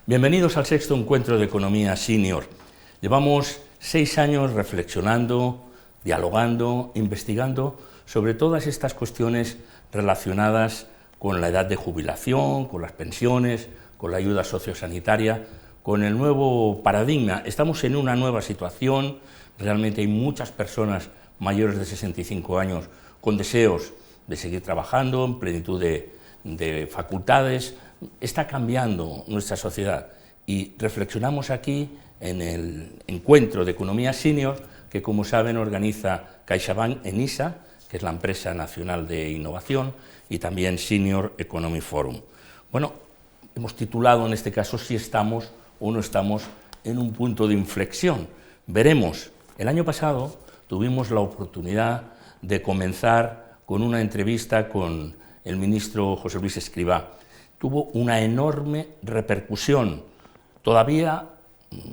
Bienvenidos al sexto encuentro de Economía Senior. Llevamos 6 años reflexionando, dialogando, investigando sobre todas estas cuestiones relacionadas con la edad de jubilación, con las pensiones, con la ayuda sociosanitaria, con el nuevo paradigma. Estamos en una nueva situación, realmente hay muchas personas mayores de 65 años con deseos de seguir trabajando en plenitud de facultades. Está cambiando nuestra sociedad y reflexionamos aquí en el encuentro de Economía Senior que, como saben, organiza CaixaBank Enisa, que es la empresa nacional de innovación, y también Senior Economy Forum. Bueno, hemos titulado en este caso si estamos o no estamos en un punto de inflexión. Veremos. El año pasado tuvimos la oportunidad de comenzar con una entrevista con el ministro José Luis Escrivá. Tuvo una enorme repercusión. Todavía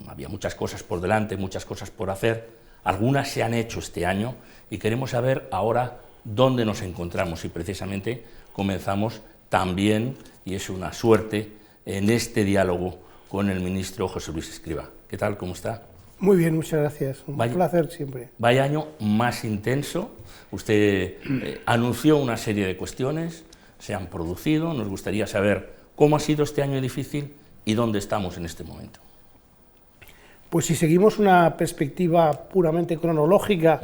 había muchas cosas por delante, muchas cosas por hacer, algunas se han hecho este año y queremos saber ahora dónde nos encontramos y precisamente comenzamos también, y es una suerte, en este diálogo con el ministro José Luis Escrivá. ¿Qué tal? ¿Cómo está? Muy bien, muchas gracias. Un placer siempre. Vaya año más intenso. Usted anunció una serie de cuestiones, se han producido. Nos gustaría saber cómo ha sido este año difícil y dónde estamos en este momento. Pues si seguimos una perspectiva puramente cronológica,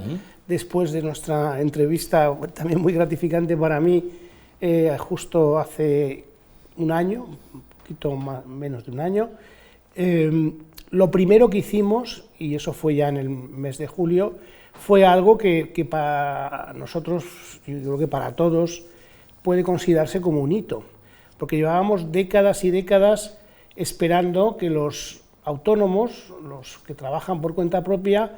después de nuestra entrevista, también muy gratificante para mí, justo hace un año, un poquito menos de un año, lo primero que hicimos, y eso fue ya en el mes de julio, fue algo que para nosotros, yo creo que para todos, puede considerarse como un hito, porque llevábamos décadas y décadas esperando que los autónomos, los que trabajan por cuenta propia,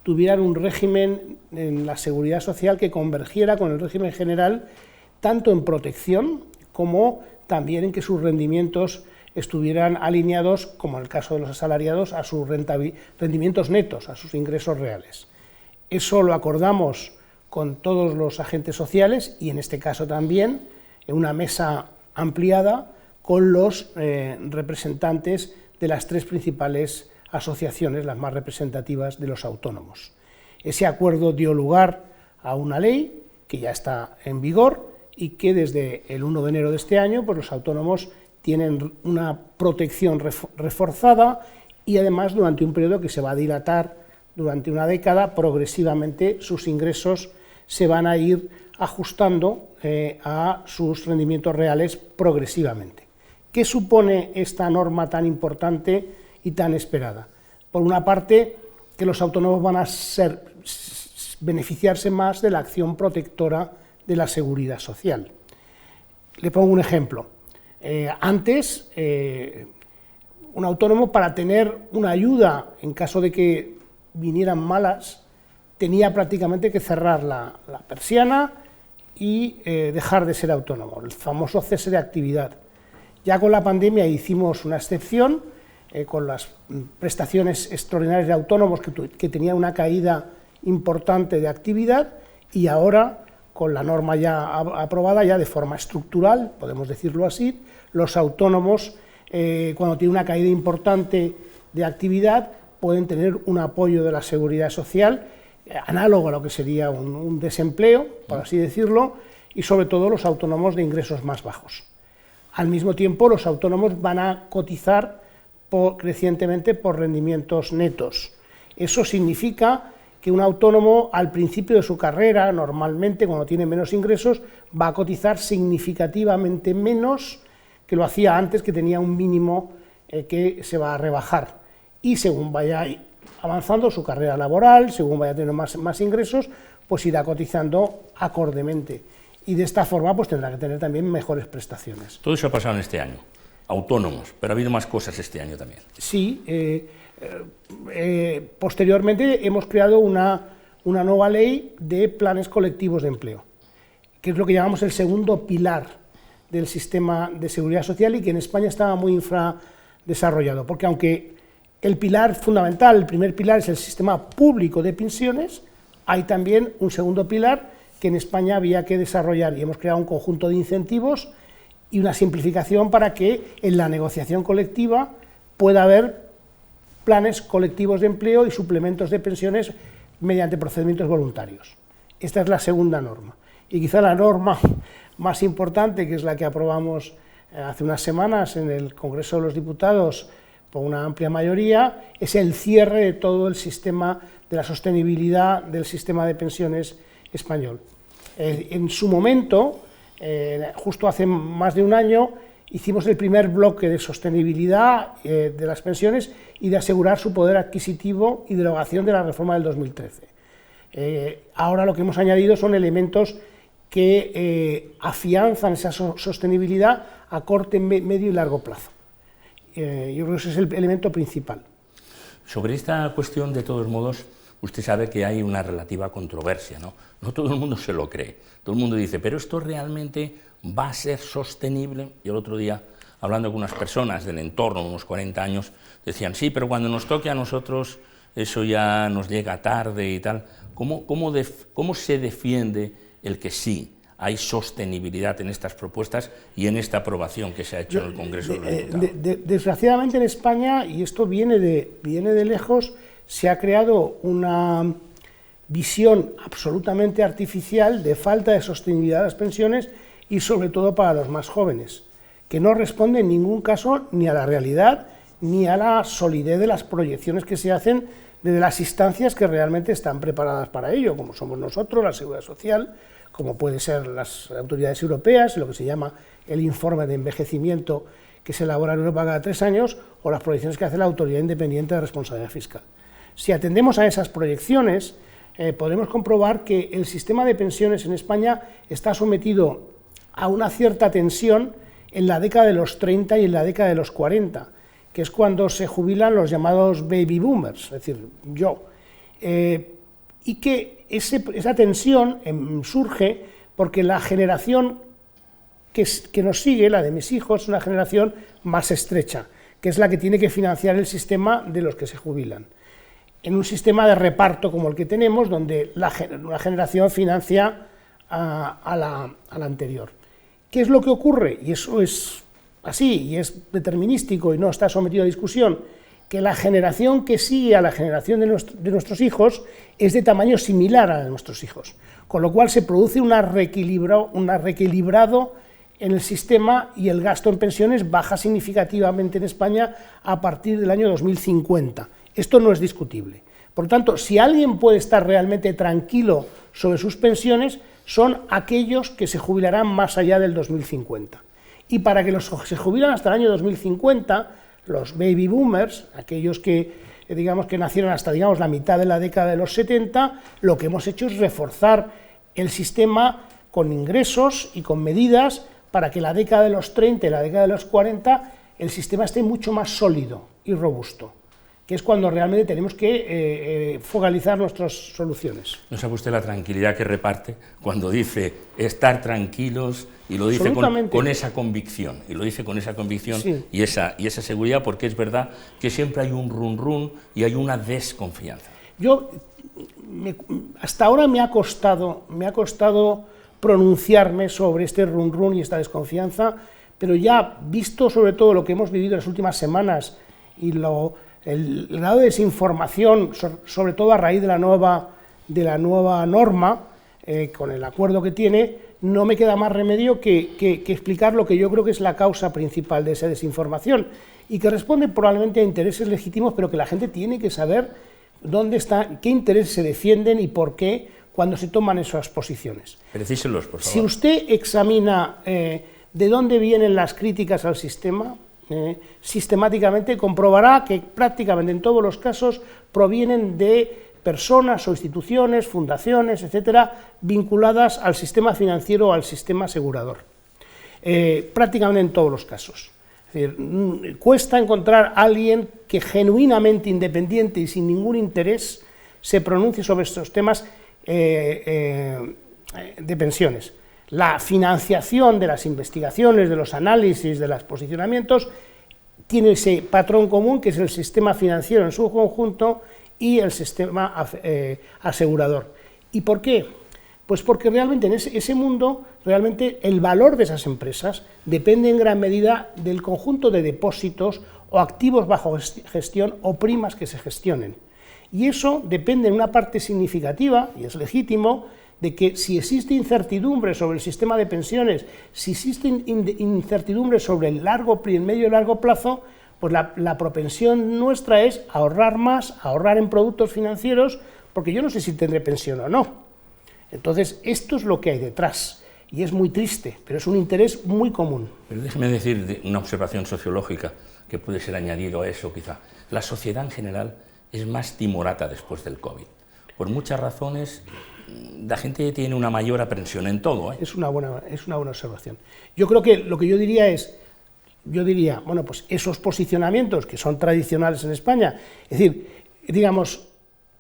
tuvieran un régimen en la seguridad social que convergiera con el régimen general, tanto en protección como también en que sus rendimientos estuvieran alineados, como en el caso de los asalariados, a sus rendimientos netos, a sus ingresos reales. Eso lo acordamos con todos los agentes sociales y en este caso también en una mesa ampliada con los representantes de las 3 principales asociaciones, las más representativas de los autónomos. Ese acuerdo dio lugar a una ley que ya está en vigor y que desde el 1 de enero de este año pues los autónomos tienen una protección reforzada y además durante un periodo que se va a dilatar durante una década, progresivamente sus ingresos se van a ir ajustando a sus rendimientos reales progresivamente. ¿Qué supone esta norma tan importante y tan esperada? Por una parte, que los autónomos van a beneficiarse más de la acción protectora de la seguridad social. Le pongo un ejemplo. Antes, un autónomo, para tener una ayuda en caso de que vinieran malas, tenía prácticamente que cerrar la persiana y dejar de ser autónomo, el famoso cese de actividad. Ya con la pandemia hicimos una excepción, con las prestaciones extraordinarias de autónomos que tenían una caída importante de actividad, y ahora, con la norma ya aprobada, ya de forma estructural, podemos decirlo así, los autónomos, cuando tienen una caída importante de actividad, pueden tener un apoyo de la Seguridad Social, análogo a lo que sería un desempleo, por así decirlo, y sobre todo los autónomos de ingresos más bajos. Al mismo tiempo, los autónomos van a cotizar crecientemente por rendimientos netos. Eso significa que un autónomo, al principio de su carrera, normalmente cuando tiene menos ingresos, va a cotizar significativamente menos que lo hacía antes, que tenía un mínimo que se va a rebajar. Y según vaya avanzando su carrera laboral, según vaya teniendo más ingresos, pues irá cotizando acordemente. Y de esta forma pues tendrá que tener también mejores prestaciones. Todo eso ha pasado en este año, autónomos, pero ha habido más cosas este año también. Sí, posteriormente hemos creado una nueva ley de planes colectivos de empleo, que es lo que llamamos el segundo pilar del sistema de seguridad social y que en España estaba muy infradesarrollado, porque aunque el pilar fundamental, el primer pilar es el sistema público de pensiones, hay también un segundo pilar que en España había que desarrollar y hemos creado un conjunto de incentivos y una simplificación para que en la negociación colectiva pueda haber planes colectivos de empleo y suplementos de pensiones mediante procedimientos voluntarios. Esta es la segunda norma. Y quizá la norma más importante, que es la que aprobamos hace unas semanas en el Congreso de los Diputados por una amplia mayoría, es el cierre de todo el sistema de la sostenibilidad del sistema de pensiones español. En su momento, justo hace más de un año, hicimos el primer bloque de sostenibilidad de las pensiones y de asegurar su poder adquisitivo y derogación de la reforma del 2013. Ahora lo que hemos añadido son elementos que afianzan esa sostenibilidad a corto, medio y largo plazo. Yo creo que ese es el elemento principal. Sobre esta cuestión, de todos modos, usted sabe que hay una relativa controversia, ¿no? No todo el mundo se lo cree. Todo el mundo dice, ¿pero esto realmente va a ser sostenible? Y el otro día, hablando con unas personas del entorno, unos 40 años, decían, sí, pero cuando nos toque a nosotros, eso ya nos llega tarde y tal. ¿Cómo se defiende el que sí hay sostenibilidad en estas propuestas y en esta aprobación que se ha hecho en el Congreso de los Diputados? Desgraciadamente en España, y esto viene de lejos, se ha creado una visión absolutamente artificial de falta de sostenibilidad de las pensiones y sobre todo para los más jóvenes, que no responde en ningún caso ni a la realidad ni a la solidez de las proyecciones que se hacen desde las instancias que realmente están preparadas para ello, como somos nosotros, la Seguridad Social, como pueden ser las autoridades europeas, lo que se llama el informe de envejecimiento que se elabora en Europa cada 3 años, o las proyecciones que hace la Autoridad Independiente de Responsabilidad Fiscal. Si atendemos a esas proyecciones, podemos comprobar que el sistema de pensiones en España está sometido a una cierta tensión en la década de los 30 y en la década de los 40, que es cuando se jubilan los llamados baby boomers, es decir, yo. Y que esa tensión surge porque la generación que nos sigue, la de mis hijos, es una generación más estrecha, que es la que tiene que financiar el sistema de los que se jubilan. En un sistema de reparto como el que tenemos, donde una generación financia a la anterior. ¿Qué es lo que ocurre? Y eso es así, y es determinístico y no está sometido a discusión, que la generación que sigue a la generación de nuestros hijos es de tamaño similar a la de nuestros hijos, con lo cual se produce un reequilibrado en el sistema y el gasto en pensiones baja significativamente en España a partir del año 2050. Esto no es discutible. Por lo tanto, si alguien puede estar realmente tranquilo sobre sus pensiones, son aquellos que se jubilarán más allá del 2050. Y para que los que se jubilan hasta el año 2050, los baby boomers, aquellos que nacieron hasta la mitad de la década de los 70, lo que hemos hecho es reforzar el sistema con ingresos y con medidas para que la década de los 30 y la década de los 40 el sistema esté mucho más sólido y robusto, que es cuando realmente tenemos que focalizar nuestras soluciones. ¿No sabe usted la tranquilidad que reparte cuando dice estar tranquilos y lo dice con esa convicción? Y lo dice con esa convicción, sí, y esa seguridad, porque es verdad que siempre hay un run y hay una desconfianza. Hasta ahora me ha costado pronunciarme sobre este run y esta desconfianza, pero ya visto sobre todo lo que hemos vivido en las últimas semanas y el grado de desinformación, sobre todo a raíz de la nueva norma, con el acuerdo que tiene, no me queda más remedio que explicar lo que yo creo que es la causa principal de esa desinformación y que responde probablemente a intereses legítimos, pero que la gente tiene que saber dónde está, qué intereses se defienden y por qué cuando se toman esas posiciones. Precíselos, por favor. Si usted examina de dónde vienen las críticas al sistema, sistemáticamente comprobará que prácticamente en todos los casos provienen de personas o instituciones, fundaciones, etcétera, vinculadas al sistema financiero o al sistema asegurador. Prácticamente en todos los casos. Es decir, cuesta encontrar a alguien que genuinamente independiente y sin ningún interés se pronuncie sobre estos temas de pensiones. La financiación de las investigaciones, de los análisis, de los posicionamientos, tiene ese patrón común que es el sistema financiero en su conjunto y el sistema asegurador. ¿Y por qué? Pues porque realmente en ese mundo, realmente el valor de esas empresas depende en gran medida del conjunto de depósitos o activos bajo gestión o primas que se gestionen. Y eso depende en una parte significativa, y es legítimo, de que si existe incertidumbre sobre el sistema de pensiones, si existe incertidumbre sobre el medio y largo plazo, pues la propensión nuestra es ahorrar más, ahorrar en productos financieros, porque yo no sé si tendré pensión o no. Entonces, esto es lo que hay detrás, y es muy triste, pero es un interés muy común. Pero déjeme decir una observación sociológica que puede ser añadido a eso quizá. La sociedad en general es más timorata después del COVID. Por muchas razones, la gente tiene una mayor aprensión en todo, ¿eh? Es una buena observación. Yo creo que lo que yo diría, bueno, pues esos posicionamientos que son tradicionales en España, es decir, digamos,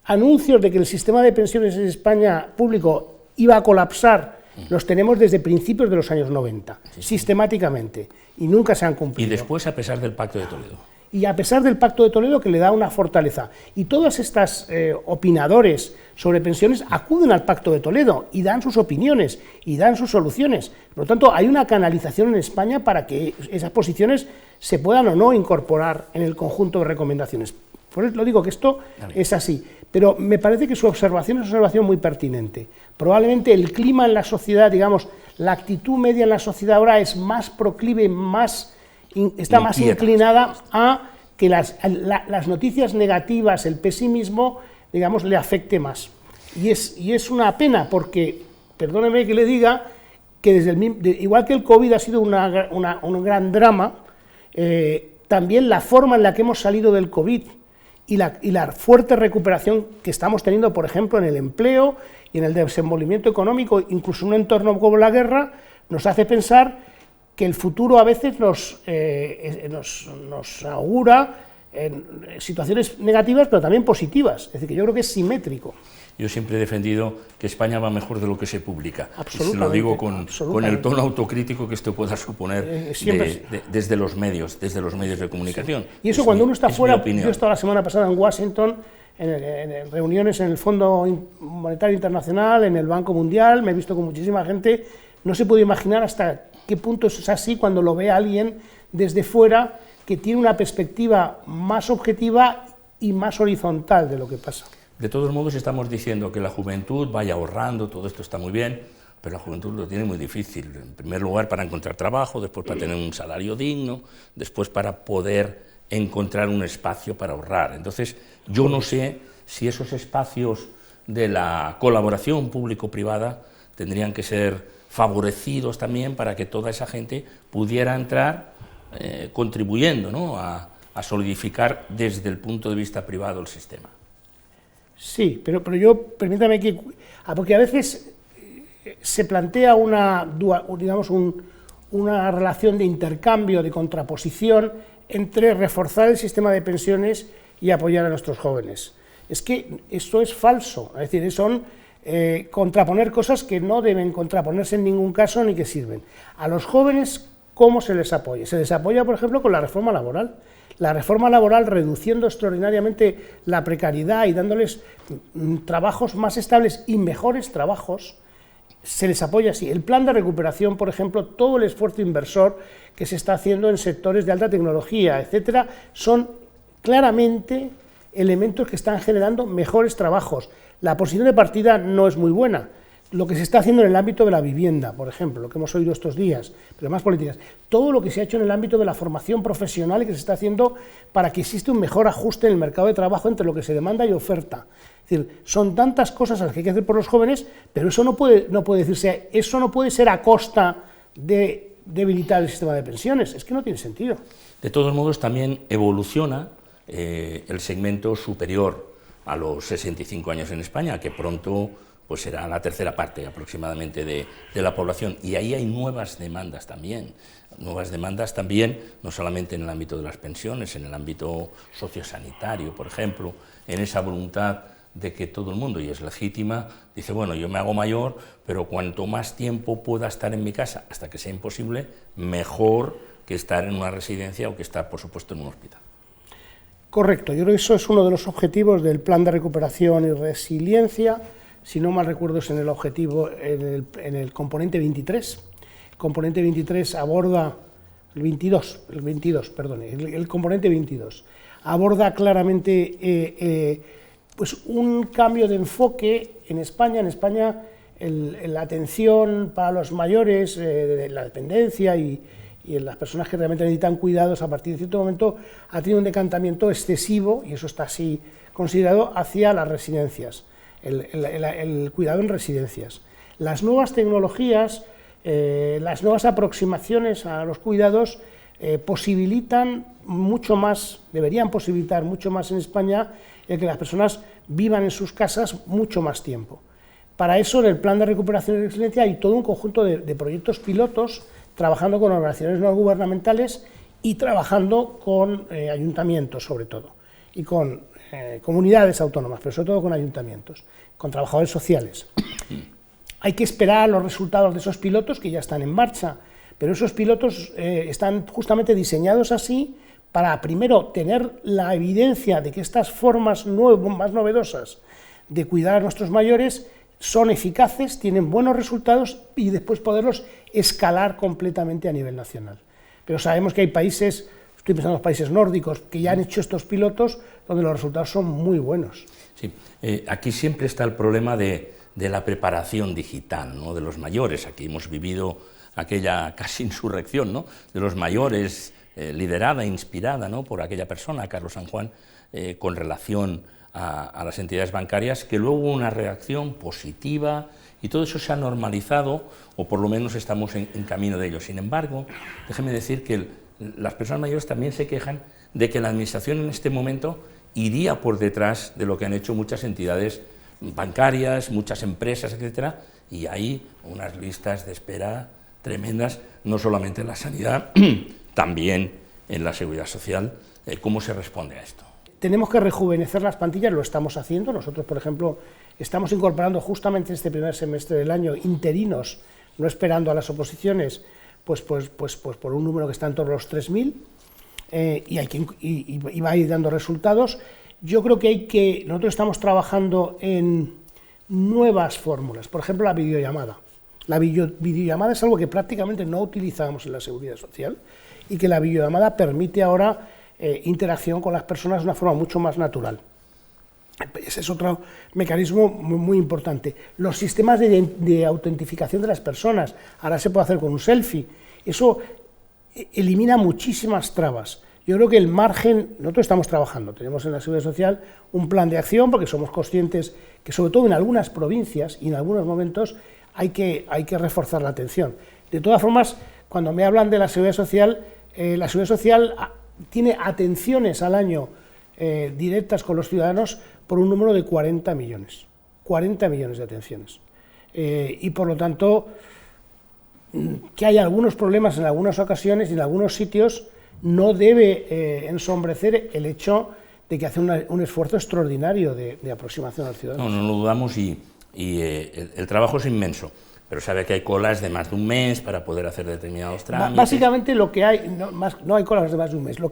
anuncios de que el sistema de pensiones en España público iba a colapsar, los tenemos desde principios de los años 90, sistemáticamente, y nunca se han cumplido. Y después, a pesar del Pacto de Toledo. Y a pesar del Pacto de Toledo, que le da una fortaleza. Y todas estas opinadores sobre pensiones acuden al Pacto de Toledo y dan sus opiniones y dan sus soluciones. Por lo tanto, hay una canalización en España para que esas posiciones se puedan o no incorporar en el conjunto de recomendaciones. Por eso lo digo, que esto es así. Pero me parece que su observación es una observación muy pertinente. Probablemente el clima en la sociedad, digamos, la actitud media en la sociedad ahora es más proclive, está más inclinada a que las noticias negativas, el pesimismo, digamos, le afecte más. Y es una pena porque, perdóneme que le diga, que igual que el COVID ha sido un gran drama, también la forma en la que hemos salido del COVID y la fuerte recuperación que estamos teniendo, por ejemplo, en el empleo y en el desenvolvimiento económico, incluso en un entorno como la guerra, nos hace pensar que el futuro a veces nos augura situaciones negativas, pero también positivas. Es decir, que yo creo que es simétrico. Yo siempre he defendido que España va mejor de lo que se publica. Absolutamente. Y se lo digo con el tono autocrítico que esto pueda suponer desde los medios de comunicación. Sí. Y eso cuando uno está fuera, yo he estado la semana pasada en Washington, en reuniones en el Fondo Monetario Internacional, en el Banco Mundial, me he visto con muchísima gente, no se puede imaginar hasta qué punto es así cuando lo ve alguien desde fuera que tiene una perspectiva más objetiva y más horizontal de lo que pasa. De todos modos, estamos diciendo que la juventud vaya ahorrando, todo esto está muy bien, pero la juventud lo tiene muy difícil. En primer lugar, para encontrar trabajo, después para tener un salario digno, después para poder encontrar un espacio para ahorrar. Entonces, yo no sé si esos espacios de la colaboración público-privada tendrían que ser favorecidos también para que toda esa gente pudiera entrar contribuyendo, ¿no?, a solidificar desde el punto de vista privado el sistema. Sí, pero yo, permítame que... porque a veces se plantea una relación de intercambio, de contraposición entre reforzar el sistema de pensiones y apoyar a nuestros jóvenes. Es que esto es falso, es decir, son contraponer cosas que no deben contraponerse en ningún caso ni que sirven. A los jóvenes, ¿cómo se les apoya? Se les apoya, por ejemplo, con la reforma laboral. La reforma laboral reduciendo extraordinariamente la precariedad y dándoles trabajos más estables y mejores trabajos, se les apoya así. El plan de recuperación, por ejemplo, todo el esfuerzo inversor que se está haciendo en sectores de alta tecnología, etcétera, son claramente elementos que están generando mejores trabajos. La posición de partida no es muy buena. Lo que se está haciendo en el ámbito de la vivienda, por ejemplo, lo que hemos oído estos días, pero más políticas, todo lo que se ha hecho en el ámbito de la formación profesional y que se está haciendo para que exista un mejor ajuste en el mercado de trabajo entre lo que se demanda y oferta. Es decir, son tantas cosas las que hay que hacer por los jóvenes, pero eso no puede decirse, eso no puede ser a costa de debilitar el sistema de pensiones, es que no tiene sentido. De todos modos, también evoluciona el segmento superior a los 65 años en España, que pronto pues será la tercera parte aproximadamente de la población, y ahí hay nuevas demandas también, no solamente en el ámbito de las pensiones, en el ámbito sociosanitario, por ejemplo, en esa voluntad de que todo el mundo, y es legítima, dice, bueno, yo me hago mayor, pero cuanto más tiempo pueda estar en mi casa, hasta que sea imposible, mejor que estar en una residencia o que estar, por supuesto, en un hospital. Correcto, yo creo que eso es uno de los objetivos del Plan de Recuperación y Resiliencia. si no mal recuerdo es en el objetivo, en el componente 23. El componente 23 aborda, el componente 22, aborda claramente pues un cambio de enfoque en España. En España la atención para los mayores, de la dependencia y en las personas que realmente necesitan cuidados a partir de cierto momento ha tenido un decantamiento excesivo, y eso está así considerado, hacia las residencias, el cuidado en residencias. Las nuevas tecnologías, las nuevas aproximaciones a los cuidados posibilitan mucho más, deberían posibilitar mucho más en España el que las personas vivan en sus casas mucho más tiempo. Para eso, en el Plan de Recuperación y Resiliencia hay todo un conjunto de proyectos pilotos, trabajando con organizaciones no gubernamentales y trabajando con ayuntamientos, sobre todo, y con comunidades autónomas, pero sobre todo con ayuntamientos, con trabajadores sociales. Hay que esperar los resultados de esos pilotos, que ya están en marcha, pero esos pilotos están justamente diseñados así para, primero, tener la evidencia de que estas formas más novedosas de cuidar a nuestros mayores son eficaces, tienen buenos resultados, y después poderlos escalar completamente a nivel nacional. Pero sabemos que hay países, estoy pensando en los países nórdicos, que ya han hecho estos pilotos, donde los resultados son muy buenos. Sí, aquí siempre está el problema de la preparación digital, ¿no?, de los mayores. Aquí hemos vivido aquella casi insurrección, ¿no?, de los mayores, liderada e inspirada, ¿no?, por aquella persona, Carlos San Juan, con relación a las entidades bancarias, que luego hubo una reacción positiva y todo eso se ha normalizado, o por lo menos estamos en camino de ello. Sin embargo, déjeme decir que las personas mayores también se quejan de que la Administración en este momento iría por detrás de lo que han hecho muchas entidades bancarias, muchas empresas, etcétera, y hay unas listas de espera tremendas, no solamente en la sanidad, también en la seguridad social. ¿Cómo se responde a esto? Tenemos que rejuvenecer las plantillas, lo estamos haciendo. Nosotros, por ejemplo, estamos incorporando justamente este primer semestre del año interinos, no esperando a las oposiciones, pues por un número que está en torno a los 3.000, y va a ir dando resultados. Yo creo que nosotros estamos trabajando en nuevas fórmulas, por ejemplo, la videollamada. La videollamada es algo que prácticamente no utilizábamos en la seguridad social, y que la videollamada permite ahora interacción con las personas de una forma mucho más natural. Ese es otro mecanismo muy importante. Los sistemas de autentificación de las personas, ahora se puede hacer con un selfie, eso elimina muchísimas trabas. Yo creo que el margen, nosotros estamos trabajando, tenemos en la Seguridad Social un plan de acción, porque somos conscientes que sobre todo en algunas provincias y en algunos momentos hay que reforzar la atención. De todas formas, cuando me hablan de la Seguridad Social tiene atenciones al año directas con los ciudadanos por un número de 40 millones de atenciones. Y por lo tanto, que hay algunos problemas en algunas ocasiones y en algunos sitios no debe ensombrecer el hecho de que hace un esfuerzo extraordinario de aproximación al ciudadano. No lo dudamos, y el trabajo es inmenso. Pero sabe que hay colas de más de un mes para poder hacer determinados trámites. Básicamente lo que hay, no hay colas de más de un mes, lo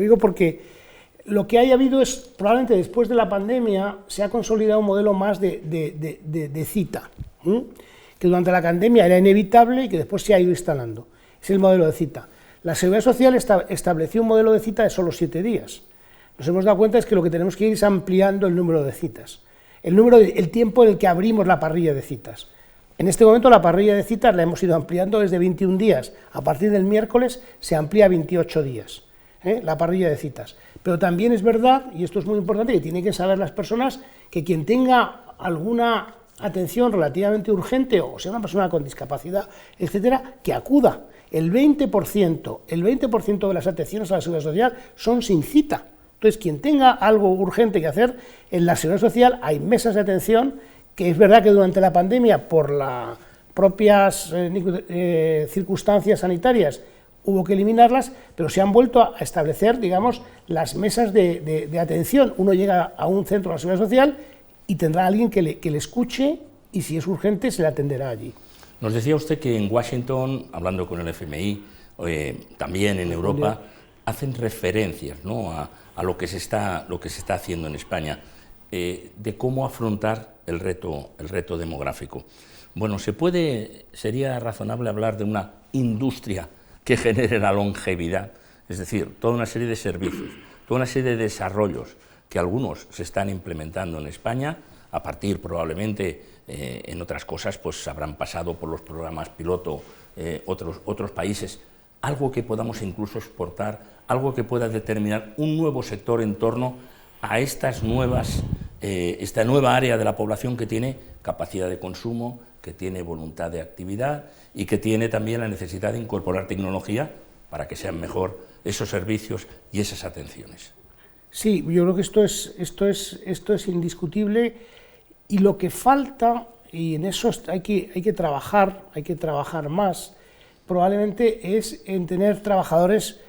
digo porque lo que haya habido es, probablemente después de la pandemia, se ha consolidado un modelo más de cita, que durante la pandemia era inevitable y que después se ha ido instalando. Es el modelo de cita. La Seguridad Social estableció un modelo de cita de solo 7 días. Nos hemos dado cuenta es que lo que tenemos que ir es ampliando el número de citas. El tiempo en el que abrimos la parrilla de citas. En este momento la parrilla de citas la hemos ido ampliando desde 21 días. A partir del miércoles se amplía a 28 días, la parrilla de citas. Pero también es verdad, y esto es muy importante, que tienen que saber las personas que quien tenga alguna atención relativamente urgente, o sea una persona con discapacidad, etcétera, que acuda. El 20% de las atenciones a la Seguridad Social son sin cita. Entonces, quien tenga algo urgente que hacer, en la Seguridad Social hay mesas de atención, que es verdad que durante la pandemia, por las propias circunstancias sanitarias, hubo que eliminarlas, pero se han vuelto a establecer, digamos, las mesas de atención. Uno llega a un centro de la Seguridad Social y tendrá a alguien que le escuche, y si es urgente se le atenderá allí. Nos decía usted que en Washington, hablando con el FMI, también en Europa, hacen referencias, ¿no?, a lo que se está haciendo en España, de cómo afrontar el reto demográfico. Bueno, sería razonable hablar de una industria que genere la longevidad, es decir, toda una serie de servicios, toda una serie de desarrollos que algunos se están implementando en España, a partir probablemente en otras cosas pues habrán pasado por los programas piloto otros países, algo que podamos incluso exportar, algo que pueda determinar un nuevo sector en torno a esta nueva área de la población que tiene capacidad de consumo, que tiene voluntad de actividad y que tiene también la necesidad de incorporar tecnología para que sean mejor esos servicios y esas atenciones. Sí, yo creo que esto es indiscutible, y lo que falta, y en eso hay que trabajar más, probablemente es en tener trabajadores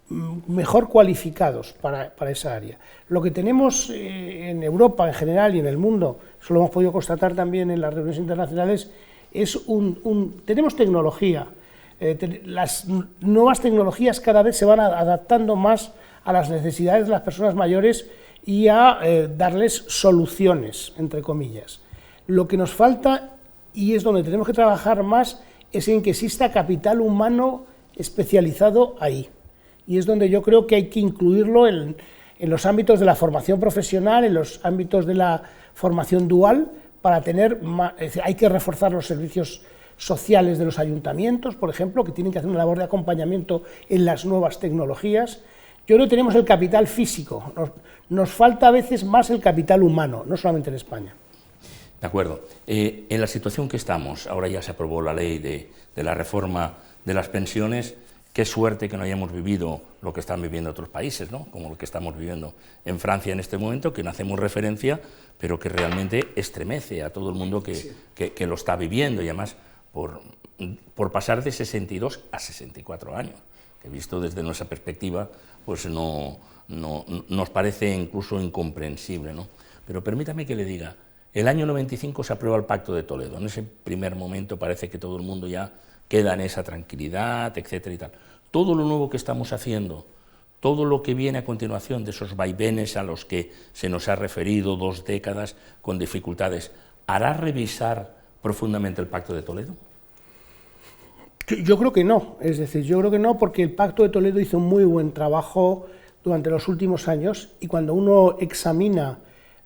mejor cualificados para esa área. Lo que tenemos en Europa en general y en el mundo, eso lo hemos podido constatar también en las reuniones internacionales, es tenemos tecnología. Las nuevas tecnologías cada vez se van adaptando más a las necesidades de las personas mayores y a darles soluciones, entre comillas. Lo que nos falta, y es donde tenemos que trabajar más, es en que exista capital humano especializado ahí. Y es donde yo creo que hay que incluirlo en los ámbitos de la formación profesional, en los ámbitos de la formación dual, para tener más, es decir, hay que reforzar los servicios sociales de los ayuntamientos, por ejemplo, que tienen que hacer una labor de acompañamiento en las nuevas tecnologías. Yo creo que tenemos el capital físico, nos falta a veces más el capital humano, no solamente en España. De acuerdo. En la situación que estamos, ahora ya se aprobó la ley de la reforma de las pensiones. Qué suerte que no hayamos vivido lo que están viviendo otros países, ¿no? Como lo que estamos viviendo en Francia en este momento, que no hacemos referencia, pero que realmente estremece a todo el mundo que lo está viviendo, y además por pasar de 62 a 64 años, que visto desde nuestra perspectiva, pues nos parece incluso incomprensible, ¿no? Pero permítame que le diga, el año 95 se aprueba el Pacto de Toledo. En ese primer momento parece que todo el mundo ya queda en esa tranquilidad, etcétera y tal. Todo lo nuevo que estamos haciendo, todo lo que viene a continuación de esos vaivenes a los que se nos ha referido, 2 décadas con dificultades, ¿hará revisar profundamente el Pacto de Toledo? Yo creo que no, es decir, yo creo que no, porque el Pacto de Toledo hizo un muy buen trabajo durante los últimos años, y cuando uno examina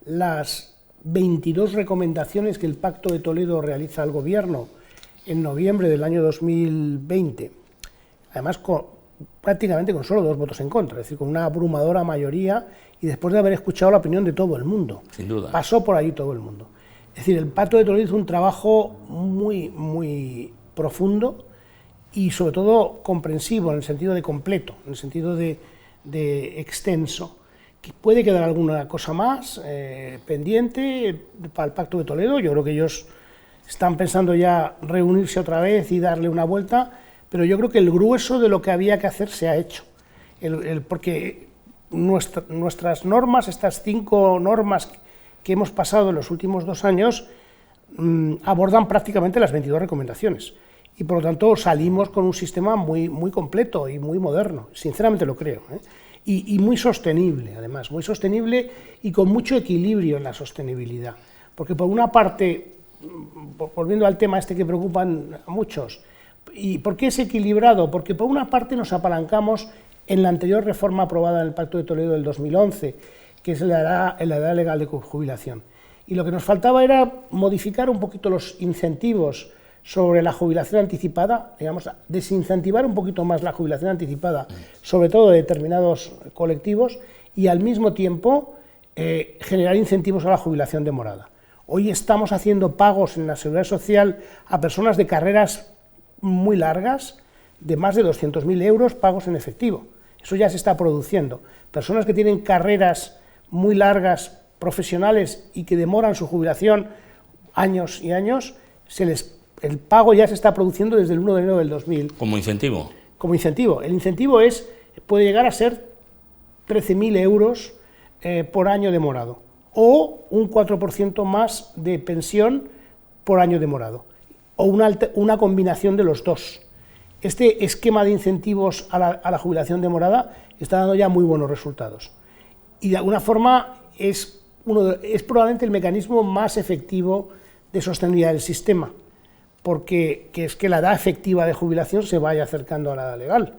las 22 recomendaciones que el Pacto de Toledo realiza al Gobierno en noviembre del año 2020, además prácticamente con solo 2 votos en contra, es decir, con una abrumadora mayoría, y después de haber escuchado la opinión de todo el mundo. Sin duda. Pasó por ahí todo el mundo. Es decir, el Pacto de Toledo hizo un trabajo muy, muy profundo y sobre todo comprensivo, en el sentido de completo, en el sentido de extenso. Que puede quedar alguna cosa más pendiente para el Pacto de Toledo. Yo creo que ellos están pensando ya reunirse otra vez y darle una vuelta, pero yo creo que el grueso de lo que había que hacer se ha hecho, porque nuestras normas, estas 5 normas que hemos pasado en los últimos 2 años, abordan prácticamente las 22 recomendaciones, y por lo tanto salimos con un sistema muy, muy completo y muy moderno, sinceramente lo creo, y muy sostenible, además, muy sostenible y con mucho equilibrio en la sostenibilidad, porque por una parte, volviendo al tema este que preocupan a muchos, ¿y por qué es equilibrado? Porque por una parte nos apalancamos en la anterior reforma aprobada en el Pacto de Toledo del 2011, que es la edad legal de jubilación, y lo que nos faltaba era modificar un poquito los incentivos sobre la jubilación anticipada, digamos, desincentivar un poquito más la jubilación anticipada, sobre todo de determinados colectivos, y al mismo tiempo generar incentivos a la jubilación demorada. Hoy estamos haciendo pagos en la Seguridad Social a personas de carreras muy largas, de más de 200.000 euros, pagos en efectivo. Eso ya se está produciendo. Personas que tienen carreras muy largas, profesionales, y que demoran su jubilación años y años, el pago ya se está produciendo desde el 1 de enero del 2000. ¿Como incentivo? Como incentivo. El incentivo puede llegar a ser 13.000 euros por año demorado, o un 4% más de pensión por año demorado, o una combinación de los dos. Este esquema de incentivos a la jubilación demorada está dando ya muy buenos resultados, y de alguna forma es es probablemente el mecanismo más efectivo de sostenibilidad del sistema, porque es que la edad efectiva de jubilación se vaya acercando a la edad legal.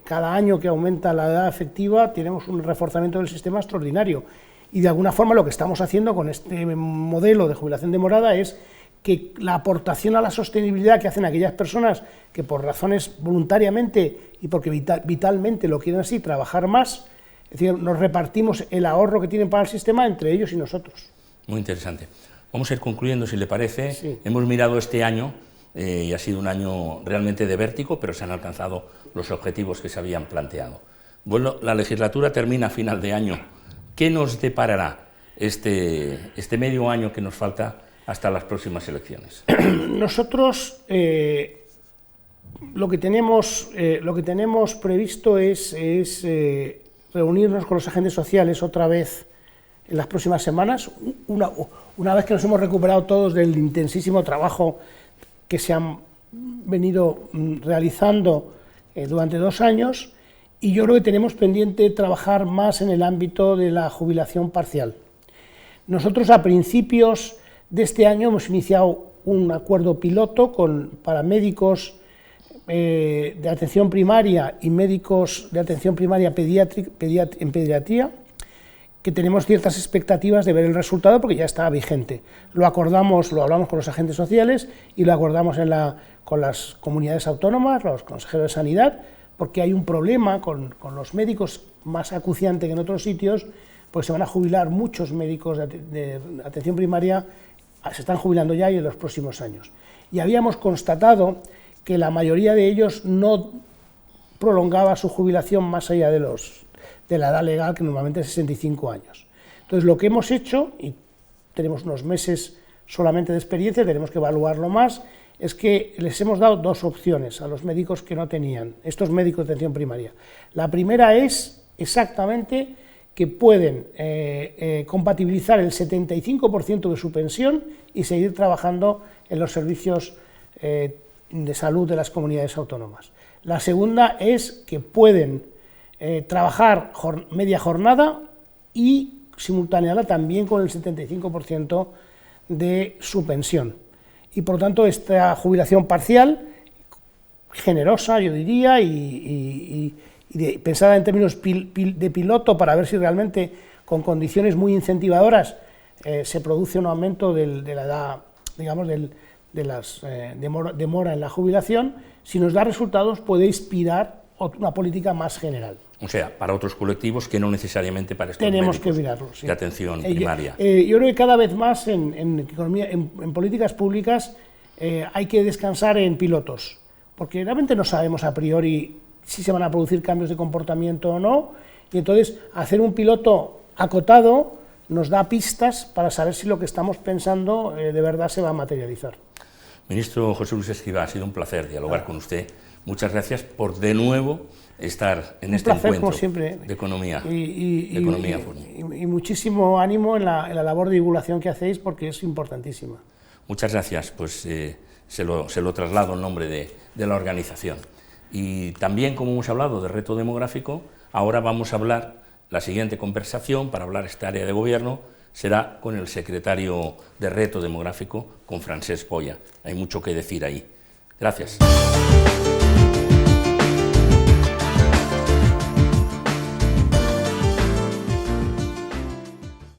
Cada año que aumenta la edad efectiva tenemos un reforzamiento del sistema extraordinario, y de alguna forma lo que estamos haciendo con este modelo de jubilación demorada es que la aportación a la sostenibilidad que hacen aquellas personas que por razones voluntariamente y porque vitalmente lo quieren así, trabajar más, es decir, nos repartimos el ahorro que tienen para el sistema entre ellos y nosotros. Muy interesante. Vamos a ir concluyendo, si le parece. Sí. Hemos mirado este año y ha sido un año realmente de vértigo, pero se han alcanzado los objetivos que se habían planteado. Bueno, la legislatura termina a final de año. ¿Qué nos deparará este medio año que nos falta hasta las próximas elecciones? Nosotros lo que tenemos previsto es reunirnos con los agentes sociales otra vez en las próximas semanas, una vez que nos hemos recuperado todos del intensísimo trabajo que se han venido realizando durante 2 años, y yo creo que tenemos pendiente trabajar más en el ámbito de la jubilación parcial. Nosotros a principios de este año hemos iniciado un acuerdo piloto para médicos de atención primaria y médicos de atención primaria en pediatría, que tenemos ciertas expectativas de ver el resultado porque ya está vigente. Lo hablamos con los agentes sociales y lo acordamos con las comunidades autónomas, los consejeros de sanidad, porque hay un problema con los médicos más acuciante que en otros sitios, pues se van a jubilar muchos médicos de atención primaria, se están jubilando ya y en los próximos años. Y habíamos constatado que la mayoría de ellos no prolongaba su jubilación más allá de la edad legal, que normalmente es 65 años. Entonces, lo que hemos hecho, y tenemos unos meses solamente de experiencia, tenemos que evaluarlo más, es que les hemos dado 2 opciones a los médicos que no tenían, estos médicos de atención primaria. La primera es exactamente que pueden compatibilizar el 75% de su pensión y seguir trabajando en los servicios de salud de las comunidades autónomas. La segunda es que pueden trabajar media jornada y simultanearla también con el 75% de su pensión. Y por lo tanto esta jubilación parcial, generosa yo diría, y pensada en términos de piloto para ver si realmente con condiciones muy incentivadoras se produce un aumento de la edad, digamos, de las demora en la jubilación, si nos da resultados puede inspirar una política más general. O sea, para otros colectivos que no necesariamente para estos tenemos médicos que mirarlo, sí. De atención primaria. Yo creo que cada vez más en políticas públicas hay que descansar en pilotos, porque realmente no sabemos a priori si se van a producir cambios de comportamiento o no, y entonces hacer un piloto acotado nos da pistas para saber si lo que estamos pensando de verdad se va a materializar. Ministro José Luis Escrivá, ha sido un placer dialogar con usted. Muchas gracias por de nuevo estar en este encuentro como siempre, de economía. Y muchísimo ánimo en la labor de divulgación que hacéis, porque es importantísima. Muchas gracias, pues se lo traslado en nombre de la organización. Y también, como hemos hablado de reto demográfico, ahora vamos a hablar, la siguiente conversación para hablar esta área de gobierno será con el secretario de reto demográfico, con Francesc Boya. Hay mucho que decir ahí. Gracias.